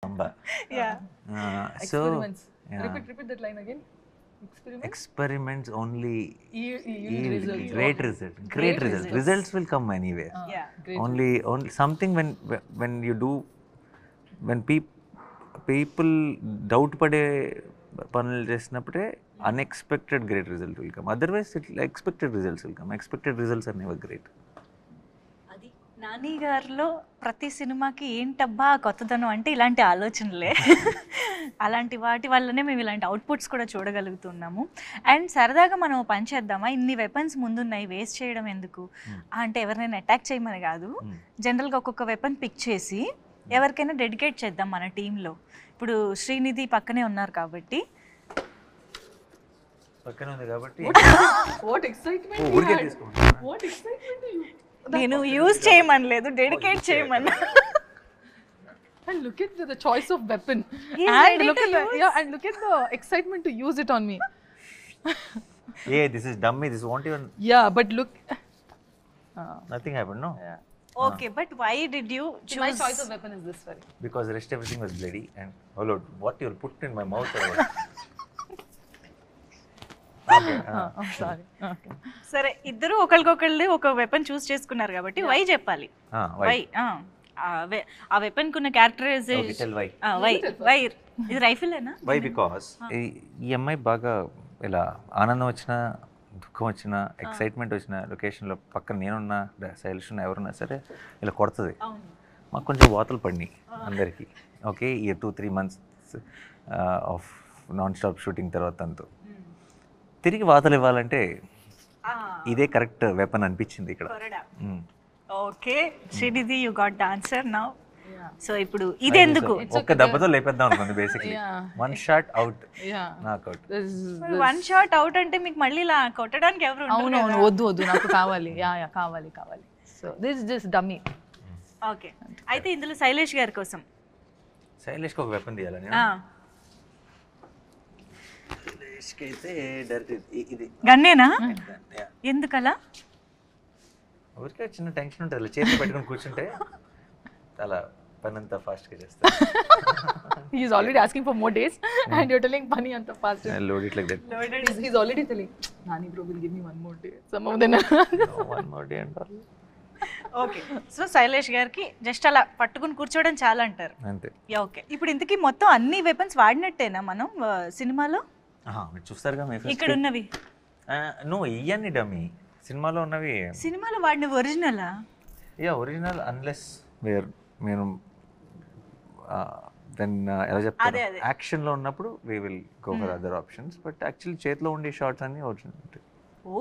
Amba. Yeah. So Experiments. yeah. Repeat that line again. Experiments. Experiments only Yield results. great result. Great results. Results will come anywhere. Yeah. Great. Only something when you do, when people doubt పడే పనులు చేసినప్పుడే unexpected great result will come. Otherwise expected results will come. Expected results are never great. అది నాని గారిలో ప్రతి సినిమాకి ఏంటబ్బా కొత్తదనం అంటే ఇలాంటి ఆలోచనలే. అలాంటి వాటి వల్లనే మేము ఇలాంటి అవుట్పుట్స్ కూడా చూడగలుగుతున్నాము. అండ్ సరదాగా మనం పని చేద్దామా, ఇన్ని వెపన్స్ ముందున్నాయి వేస్ట్ చేయడం ఎందుకు అంటే ఎవరినైనా అటాక్ చేయమని కాదు, జనరల్గా ఒక్కొక్క వెపన్ పిక్ చేసి ఎవరికైనా డెడికేట్ చేద్దాం మన టీంలో. ఇప్పుడు శ్రీనిధి పక్కనే ఉన్నారు కాబట్టి పక్కన ఉంది కాబట్టి What excitement! ఊరికే తీసుకుంటా. What excitement you! నేను యూజ్ చేయమనలేదు, డెడికేట్ చేయమన్నా. And look at the choice of weapon. He's And ready look to at the use. yeah, and look at the excitement to use it on me. Hey, this is dummy. This won't even. Yeah, but look. Nothing happened, no? Yeah. Okay, but why did you My choose? choice of weapon is this very. Because rest everything was bloody and oh Lord, what you'll put in my mouth or what? Okay. I'm sorry. Okay. సరే, ఇద్దరు ఒకరికొకళ్ళు ఒక weapon చూస్ చేసుకున్నారు కాబట్టి why చెప్పాలి. Why? Why ఆ weapon కున్న characterisation. Okay, tell why. Why ఇది రైఫిలేనా? Why? Because ఈ అమ్మాయి బాగా ఇలా ఆనందం వచ్చినా, దుఃఖం వచ్చినా, ఎక్సైట్మెంట్ వచ్చినా, లొకేషన్లో పక్కన నేనున్నా, శైలిష్ ఉన్నా, ఎవరున్నా సరే ఇలా కొడుతుంది. మాకు కొంచెం వాతలు పడినాయి అందరికీ. ఓకే, ఈ 2-3 months of non stop shooting తర్వాత అంతా తిరిగి వాతలు ఇవ్వాలంటే ఇదే కరెక్ట్ వెపన్ అనిపించింది ఇక్కడ. Okay Srinidhi, you got the answer now. So ఇప్పుడు ఇది ఎందుకు? ఒక్క దెబ్బతో లేపేద్దాం అనుకుంది basically. One shot out, Yeah. Knockout. One shot out అంటే మీకు మళ్ళీ ఇలా కొట్టడానికి ఎవరు ఉండరు అవును కదా? వద్దు నాకు కావాలి. యా కావాలి. So this just dummy. Okay, అయితే ఇందులో శైలేష్ గారి కోసం శైలేష్కి ఒక వెపన్ తీయాలని. శైలేష్కి అయితే డైరెక్ట్ ఇది గన్నేనా? ఎందుకలా? ఊరికే చిన్న టెన్షన్ ఉంటుంది, అలా చేతి పెట్టుకుని కూర్చుంటే అలా పని అంతా ఫాస్ట్గా చేస్తాను. He is already asking for more days and you're telling Pani anta fast. Load it like that. He's already telling, Nani bro will give me one more day. Some of them. No, one more day అంటారు. Okay, so Shailesh గారికి just అలా పట్టుకుని కూర్చోవడం చాలా అంటారు. అంతే. Okay, ఇప్పుడు ఇంతకీ మొత్తం అన్ని వెపన్స్ వాడినట్టేనా మనం సినిమాలో? మీరు చూస్తారుగా మీ ఇక్కడ ఉన్నవి నో ఇవన్నీ డమ్మీ. సినిమాలో ఉన్నవి సినిమాలో వాడిన ఒరిజినలా? యా ఒరిజినల్, అన్లెస్ మీరు దెన్ ఎలా చెప్తారు, యాక్షన్లో ఉన్నప్పుడు we will go for other options. But actually చేతిలో ఉండే షార్ట్స్ అన్నీ ఒరిజినల్ ఉంటాయి. ఓ